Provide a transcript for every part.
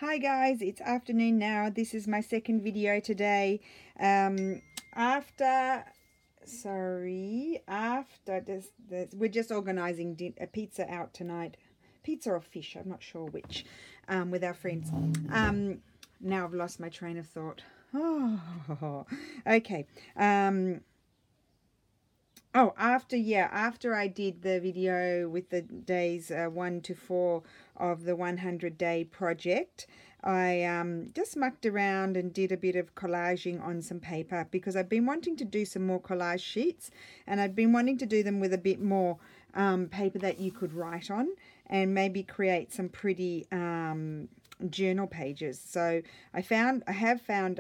Hi guys, it's afternoon now. This is my second video today. After this, we're just organizing a pizza out tonight. Pizza or fish, I'm not sure which, with our friends. Now I've lost my train of thought. Oh, okay. After I did the video with the days 1 to 4 of the 100-day project, I just mucked around and did a bit of collaging on some paper because I've been wanting to do some more collage sheets, and I've been wanting to do them with a bit more paper that you could write on and maybe create some pretty journal pages. So I have found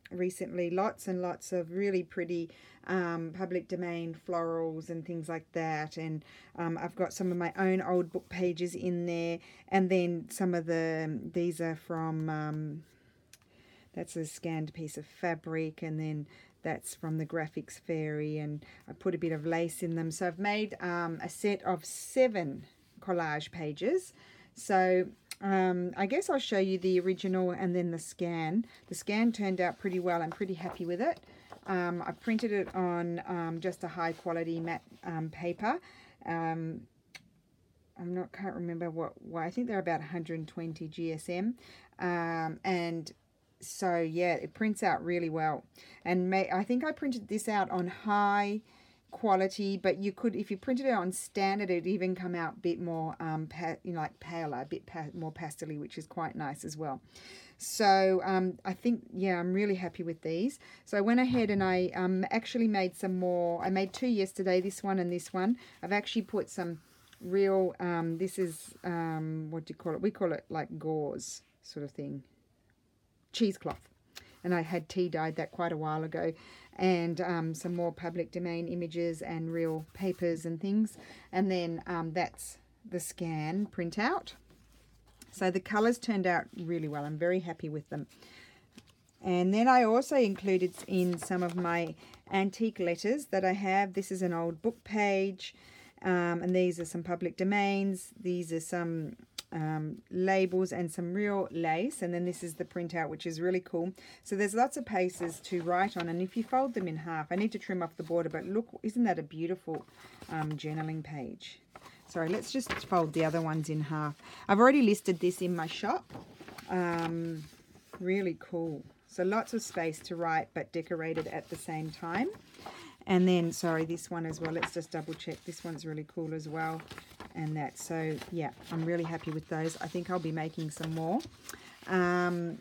recently lots and lots of really pretty public domain florals and things like that, and I've got some of my own old book pages in there, and then some of these are from that's a scanned piece of fabric, and then that's from the Graphics Fairy, and I put a bit of lace in them. So I've made a set of 7 collage pages. So I guess I'll show you the original and then the scan. The scan turned out pretty well. I'm pretty happy with it. I printed it on just a high quality matte paper. Can't remember why. I think they're about 120 GSM. And so yeah, it prints out really well. And I think I printed this out on high quality, but you could, if you printed it on standard, it'd even come out a bit more like paler, a bit more pastel-y, which is quite nice as well. So I think, yeah, I'm really happy with these. So I went ahead and I actually made some more. I made 2 yesterday, this one and this one. I've actually put some real this is what do you call it? We call it like gauze sort of thing, cheesecloth. And I had tea dyed that quite a while ago, and some more public domain images and real papers and things. And then that's the scan printout. So the colours turned out really well. I'm very happy with them. And then I also included in some of my antique letters that I have. This is an old book page, and these are some public domains. These are some labels and some real lace, and then this is the printout, which is really cool. So there's lots of pages to write on, and if you fold them in half, I need to trim off the border, but look, isn't that a beautiful journaling page? Sorry, let's just fold the other ones in half. I've already listed this in my shop. Really cool. So lots of space to write, but decorated at the same time. And then, sorry, this one as well. Let's just double check. This one's really cool as well. And that, so yeah, I'm really happy with those. I think I'll be making some more. I've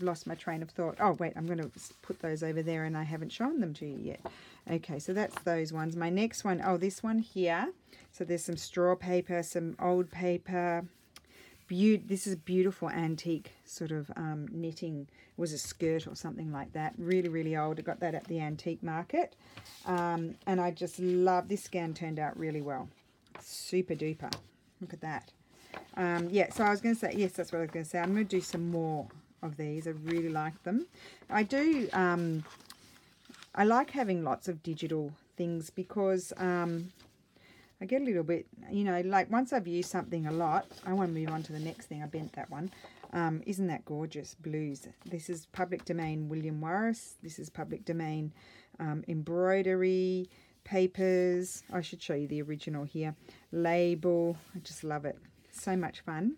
lost my train of thought. Oh wait, I'm going to put those over there, and I haven't shown them to you yet. Okay, so that's those ones. My next one, oh, this one here. So there's some straw paper, some old paper. This is beautiful antique sort of knitting. It was a skirt or something like that. Really, really old. I got that at the antique market. And I just love this. Scan turned out really well. Super duper. Look at that. Yeah, so I was going to say, yes, that's what I was going to say. I'm going to do some more of these. I really like them. I do, I like having lots of digital things because I get a little bit, you know, like once I've used something a lot, I want to move on to the next thing. I bent that one. Isn't that gorgeous? Blues. This is public domain William Morris. This is public domain embroidery, papers. I should show you the original here. Label. I just love it. So much fun.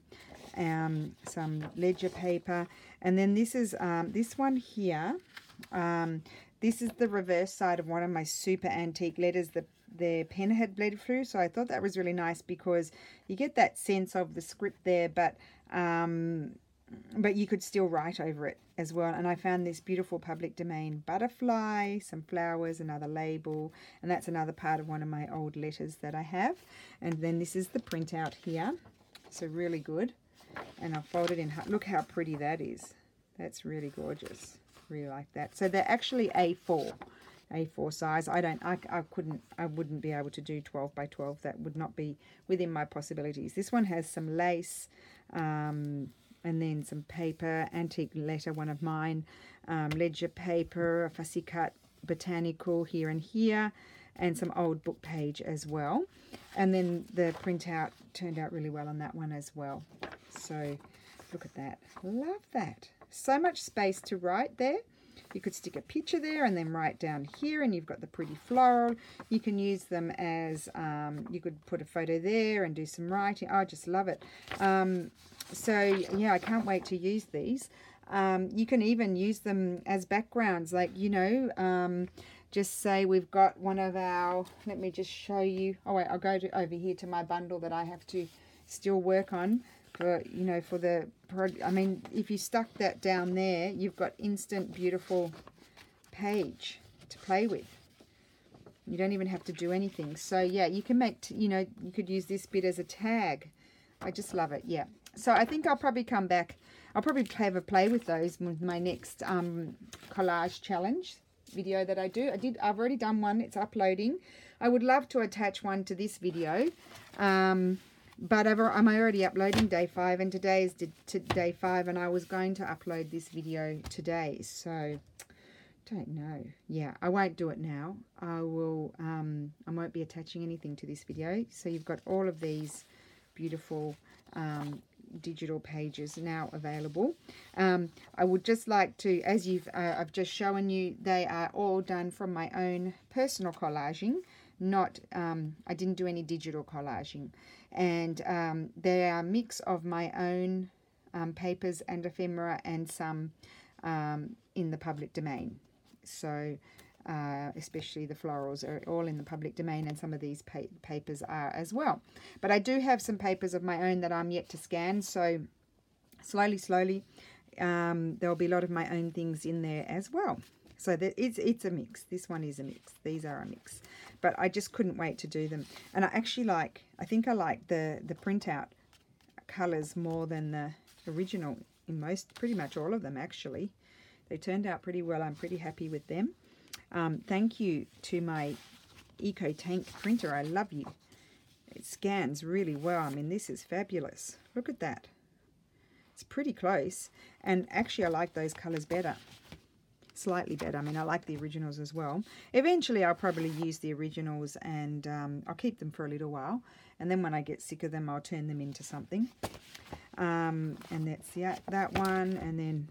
Some ledger paper. And then this is this one here. This is the reverse side of one of my super antique letters. The pen had bled through, so I thought that was really nice because you get that sense of the script there, but you could still write over it as well. And I found this beautiful public domain butterfly, some flowers, another label, and that's another part of one of my old letters that I have. And then this is the printout here, so really good. And I'll fold it in. Look how pretty that is. That's really gorgeous. Really like that. So they're actually A4 size. I wouldn't be able to do 12 by 12. That would not be within my possibilities. This one has some lace, and then some paper, antique letter, one of mine, ledger paper, a fussy cut botanical here and here, and some old book page as well. And then the printout turned out really well on that one as well. So Look at that. Love that. So much space to write there. You could stick a picture there and then write down here, and you've got the pretty floral. You can use them as, you could put a photo there and do some writing. I just love it. So, yeah, I can't wait to use these. You can even use them as backgrounds, like, you know, just say we've got one of our, let me just show you. Oh, wait, I'll go over here to my bundle that I have to still work on. For, you know, for the, I mean, if you stuck that down there, you've got instant beautiful page to play with. You don't even have to do anything. So yeah, you can make, you know, you could use this bit as a tag. I just love it. Yeah. So I think I'll probably come back. I'll probably have a play with those with my next collage challenge video that I do. I've already done one. It's uploading. I would love to attach one to this video. But I'm already uploading day 5, and today is day 5, and I was going to upload this video today. So, don't know. Yeah, I won't do it now. I will. I won't be attaching anything to this video. So you've got all of these beautiful digital pages now available. I would just like to, as I've just shown you, they are all done from my own personal collaging. Not, I didn't do any digital collaging, and they are a mix of my own papers and ephemera and some in the public domain. So especially the florals are all in the public domain, and some of these papers are as well. But I do have some papers of my own that I'm yet to scan, so slowly there'll be a lot of my own things in there as well. So it's a mix. This one is a mix. These are a mix. But I just couldn't wait to do them. And I actually I think I like the printout colours more than the original in pretty much all of them actually. They turned out pretty well. I'm pretty happy with them. Thank you to my Eco Tank printer. I love you. It scans really well. I mean, this is fabulous. Look at that. It's pretty close. And actually I like those colours better. Slightly better. I mean, I like the originals as well. Eventually I'll probably use the originals, and I'll keep them for a little while, and then when I get sick of them I'll turn them into something. And that's that one, and then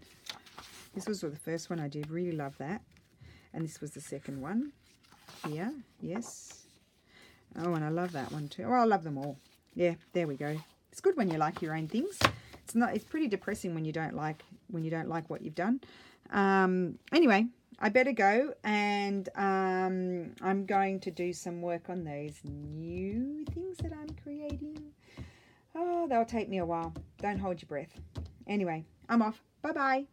this was the first one I did. Really love that. And this was the second one here. Yes. Oh, and I love that one too. Oh, I love them all. Yeah, there we go. It's good when you like your own things. It's pretty depressing when you don't like what you've done. Anyway, I better go, and I'm going to do some work on those new things that I'm creating. Oh, they'll take me a while. Don't hold your breath. Anyway, I'm off. Bye-bye.